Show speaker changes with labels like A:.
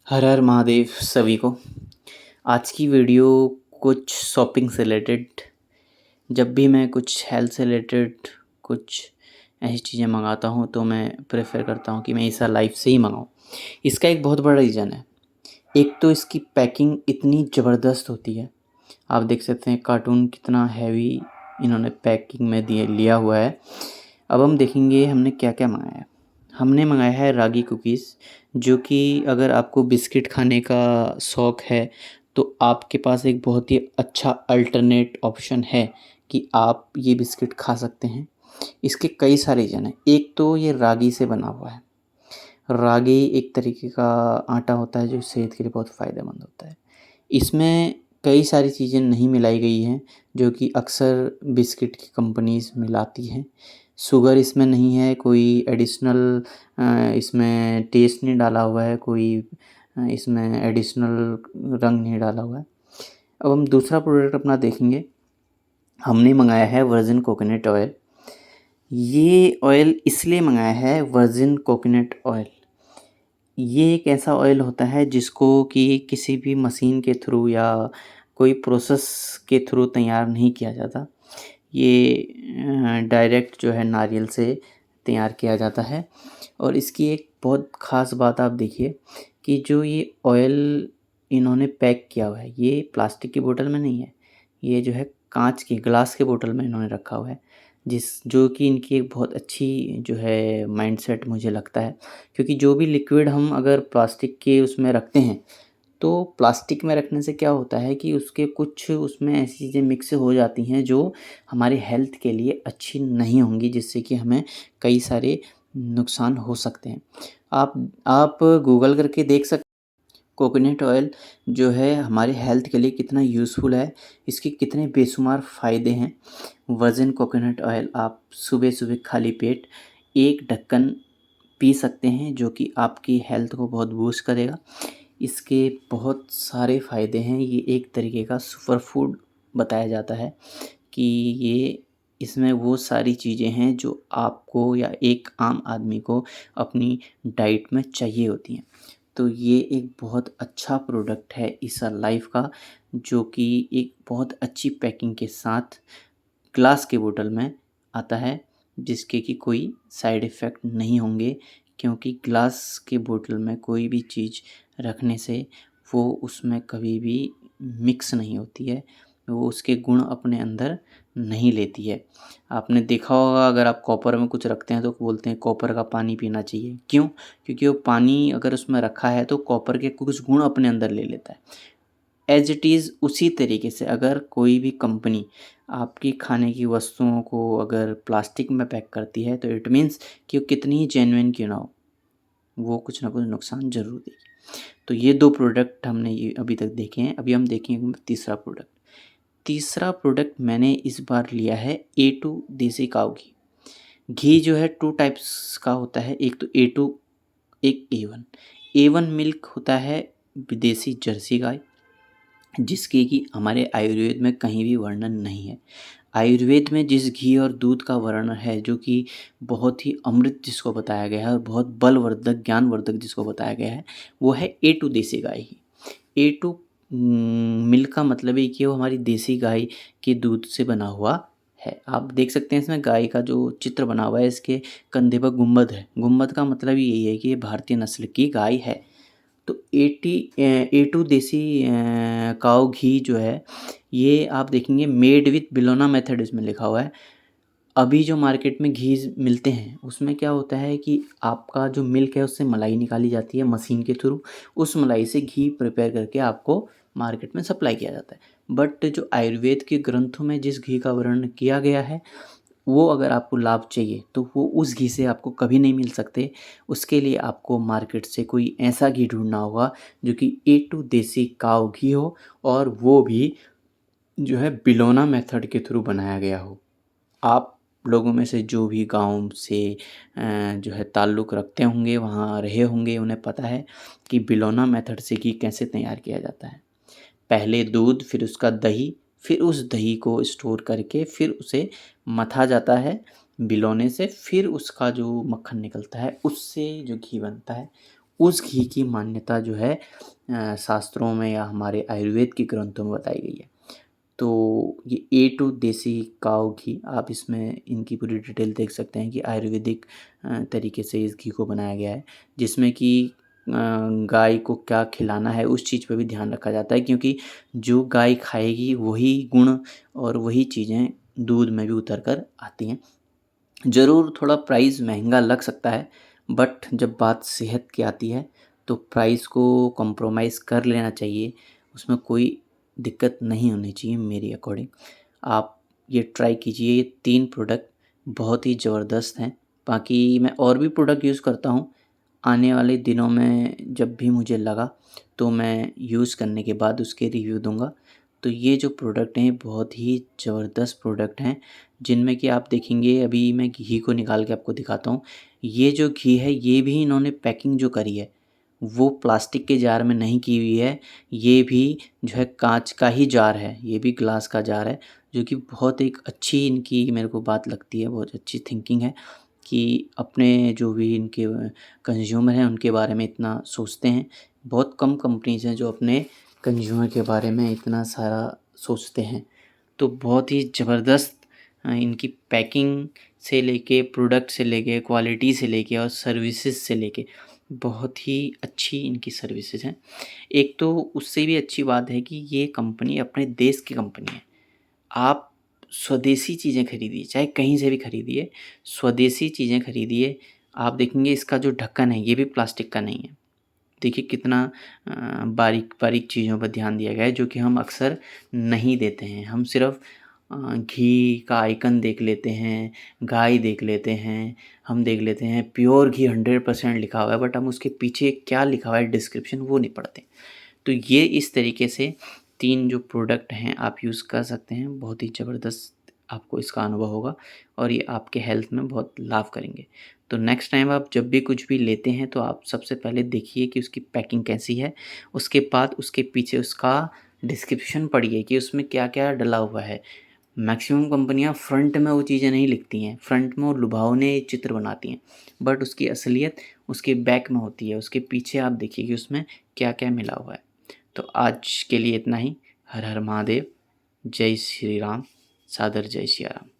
A: हर हर महादेव सभी को। आज की वीडियो कुछ शॉपिंग से रिलेटेड। जब भी मैं कुछ हेल्थ से रिलेटेड कुछ ऐसी चीज़ें मंगाता हूँ तो मैं प्रेफर करता हूँ कि मैं ईसा लाइफ से ही मंगाऊँ। इसका एक बहुत बड़ा रीज़न है। एक तो इसकी पैकिंग इतनी ज़बरदस्त होती है। आप देख सकते हैं कार्टून कितना हैवी इन्होंने पैकिंग में दिए लिया हुआ है। अब हम देखेंगे हमने क्या क्या मंगाया है। हमने मंगाया है रागी कुकीज़, जो कि अगर आपको बिस्किट खाने का शौक़ है तो आपके पास एक बहुत ही अच्छा अल्टरनेट ऑप्शन है कि आप ये बिस्किट खा सकते हैं। इसके कई सारे रीज़न हैं। एक तो ये रागी से बना हुआ है। रागी एक तरीके का आटा होता है जो सेहत के लिए बहुत फ़ायदेमंद होता है। इसमें कई सारी चीज़ें नहीं मिलाई गई हैं जो कि अक्सर बिस्किट की कंपनीज़ मिलाती हैं। शुगर इसमें नहीं है, कोई एडिशनल इसमें टेस्ट नहीं डाला हुआ है, कोई इसमें एडिशनल रंग नहीं डाला हुआ है। अब हम दूसरा प्रोडक्ट अपना देखेंगे। हमने मंगाया है वर्जिन कोकोनट ऑयल। ये ऑयल इसलिए मंगाया है वर्जिन कोकोनट ऑयल। ये एक ऐसा ऑयल होता है जिसको कि किसी भी मशीन के थ्रू या कोई प्रोसेस के थ्रू तैयार नहीं किया जाता। ये डायरेक्ट जो है नारियल से तैयार किया जाता है। और इसकी एक बहुत ख़ास बात आप देखिए कि जो ये ऑयल इन्होंने पैक किया हुआ है, ये प्लास्टिक की बोतल में नहीं है। ये जो है कांच की ग्लास के बोतल में इन्होंने रखा हुआ है, जो कि इनकी एक बहुत अच्छी जो है माइंडसेट मुझे लगता है। क्योंकि जो भी लिक्विड हम अगर प्लास्टिक के उसमें रखते हैं तो प्लास्टिक में रखने से क्या होता है कि उसके कुछ उसमें ऐसी चीज़ें मिक्स हो जाती हैं जो हमारे हेल्थ के लिए अच्छी नहीं होंगी, जिससे कि हमें कई सारे नुकसान हो सकते हैं। आप गूगल करके देख सकते। कोकोनट ऑयल जो है हमारे हेल्थ के लिए कितना यूज़फुल है, इसके कितने बेशुमार फ़ायदे हैं। वर्जिन कोकोनट ऑयल आप सुबह-सुबह खाली पेट 1 ढक्कन पी सकते हैं, जो कि आपकी हेल्थ को बहुत बूस्ट करेगा। इसके बहुत सारे फ़ायदे हैं। ये एक तरीके का सुपर फूड बताया जाता है कि ये इसमें वो सारी चीज़ें हैं जो आपको या एक आम आदमी को अपनी डाइट में चाहिए होती हैं। तो ये एक बहुत अच्छा प्रोडक्ट है ईसा लाइफ का, जो कि एक बहुत अच्छी पैकिंग के साथ ग्लास के बोतल में आता है, जिसके कि कोई साइड इफ़ेक्ट नहीं होंगे। क्योंकि ग्लास के बोतल में कोई भी चीज़ रखने से वो उसमें कभी भी मिक्स नहीं होती है, वो उसके गुण अपने अंदर नहीं लेती है। आपने देखा होगा अगर आप कॉपर में कुछ रखते हैं तो बोलते हैं कॉपर का पानी पीना चाहिए। क्यों? क्योंकि वो पानी अगर उसमें रखा है तो कॉपर के कुछ गुण अपने अंदर ले लेता है। एज़ इट इज़ उसी तरीके से अगर कोई भी कंपनी आपकी खाने की वस्तुओं को अगर प्लास्टिक में पैक करती है तो इट मीन्स कि वो कितनी ही जेन्युइन क्यों ना हो, वो कुछ ना कुछ नुकसान ज़रूर देगी। तो ये 2 प्रोडक्ट हमने ये अभी तक देखे हैं। अभी हम देखेंगे तीसरा प्रोडक्ट। तीसरा प्रोडक्ट मैंने इस बार लिया है A2 देसी काऊ घी। घी जो है 2 टाइप्स का होता है, एक तो A2, एक A1। A1 मिल्क होता है विदेशी जर्सी गाय, जिसके कि हमारे आयुर्वेद में कहीं भी वर्णन नहीं है। आयुर्वेद में जिस घी और दूध का वर्णन है, जो कि बहुत ही अमृत जिसको बताया गया है और बहुत बलवर्धक, ज्ञानवर्धक जिसको बताया गया है, वो है A2 देसी गाय ही। A2 मिल्क का मतलब है कि वो हमारी देसी गाय के दूध से बना हुआ है। आप देख सकते हैं इसमें गाय का जो चित्र बना हुआ है, इसके कंधे पर गुंबद है। गुंबद का मतलब यही है कि ये भारतीय नस्ल की गाय है। तो A2 देसी काऊ घी जो है, ये आप देखेंगे मेड विथ बिलोना मेथड इसमें लिखा हुआ है। अभी जो मार्केट में घी मिलते हैं उसमें क्या होता है कि आपका जो मिल्क है उससे मलाई निकाली जाती है मशीन के थ्रू। उस मलाई से घी प्रिपेयर करके आपको मार्केट में सप्लाई किया जाता है। बट जो आयुर्वेद के ग्रंथों में जिस घी का वर्णन किया गया है, वो अगर आपको लाभ चाहिए तो वो उस घी से आपको कभी नहीं मिल सकते। उसके लिए आपको मार्केट से कोई ऐसा घी ढूँढना होगा जो कि A2 देसी काऊ घी हो, और वो भी जो है बिलोना मेथड के थ्रू बनाया गया हो। आप लोगों में से जो भी गाँव से जो है ताल्लुक़ रखते होंगे, वहाँ रहे होंगे, उन्हें पता है कि बिलोना मेथड से घी कैसे तैयार किया जाता है। पहले दूध, फिर उसका दही, फिर उस दही को स्टोर करके फिर उसे मथा जाता है बिलौने से, फिर उसका जो मक्खन निकलता है उससे जो घी बनता है उस घी की मान्यता जो है शास्त्रों में या हमारे आयुर्वेद के ग्रंथों में बताई गई है। तो ये A2 देसी काऊ घी, आप इसमें इनकी पूरी डिटेल देख सकते हैं कि आयुर्वेदिक तरीके से इस घी को बनाया गया है, जिसमें कि गाय को क्या खिलाना है उस चीज़ पे भी ध्यान रखा जाता है, क्योंकि जो गाय खाएगी वही गुण और वही चीज़ें दूध में भी उतर कर आती हैं। ज़रूर थोड़ा प्राइस महंगा लग सकता है, बट जब बात सेहत की आती है तो प्राइस को कॉम्प्रोमाइज़ कर लेना चाहिए, उसमें कोई दिक्कत नहीं होनी चाहिए मेरी अकॉर्डिंग। आप ये ट्राई कीजिए, ये 3 प्रोडक्ट बहुत ही ज़बरदस्त हैं। बाकी मैं और भी प्रोडक्ट यूज़ करता हूँ, आने वाले दिनों में जब भी मुझे लगा तो मैं यूज़ करने के बाद उसके रिव्यू दूँगा। तो ये जो प्रोडक्ट हैं बहुत ही ज़बरदस्त प्रोडक्ट हैं, जिनमें कि आप देखेंगे, अभी मैं घी को निकाल के आपको दिखाता हूँ। ये जो घी है ये भी इन्होंने पैकिंग जो करी है वो प्लास्टिक के जार में नहीं की हुई है, ये भी जो है काँच का ही जार है, ये भी ग्लास का जार है, जो कि बहुत एक अच्छी इनकी मेरे को बात लगती है, बहुत अच्छी थिंकिंग है कि अपने जो भी इनके कंज़्यूमर हैं उनके बारे में इतना सोचते हैं। बहुत कम कंपनीज़ हैं जो अपने कंज़्यूमर के बारे में इतना सारा सोचते हैं। तो बहुत ही ज़बरदस्त इनकी पैकिंग से लेके, प्रोडक्ट से लेके, क्वालिटी से लेके और सर्विसेज से लेके बहुत ही अच्छी इनकी सर्विसेज हैं। एक तो उससे भी अच्छी बात है कि ये कंपनी अपने देश की कंपनी है। आप स्वदेशी चीज़ें खरीदिए, चाहे कहीं से भी खरीदिए, स्वदेशी चीज़ें खरीदिए। आप देखेंगे इसका जो ढक्कन है ये भी प्लास्टिक का नहीं है। देखिए कितना बारीक-बारीक चीज़ों पर ध्यान दिया गया है, जो कि हम अक्सर नहीं देते हैं। हम सिर्फ़ घी का आइकन देख लेते हैं, गाय देख लेते हैं, हम देख लेते हैं प्योर घी 100% लिखा हुआ है, बट हम उसके पीछे क्या लिखा हुआ है डिस्क्रिप्शन वो नहीं पढ़ते। तो ये इस तरीके से 3 जो प्रोडक्ट हैं आप यूज़ कर सकते हैं, बहुत ही ज़बरदस्त आपको इसका अनुभव होगा और ये आपके हेल्थ में बहुत लाभ करेंगे। तो नेक्स्ट टाइम आप जब भी कुछ भी लेते हैं तो आप सबसे पहले देखिए कि उसकी पैकिंग कैसी है, उसके बाद उसके पीछे उसका डिस्क्रिप्शन पढ़िए कि उसमें क्या-क्या डला हुआ है। मैक्सिमम कंपनियाँ फ्रंट में वो चीज़ें नहीं लिखती हैं, फ्रंट में वो लुभावने चित्र बनाती हैं, बट उसकी असलियत उसके बैक में होती है, उसके पीछे आप देखिए कि उसमें क्या-क्या मिला हुआ है। तो आज के लिए इतना ही। हर हर महादेव, जय श्री राम, सादर जय सिया राम।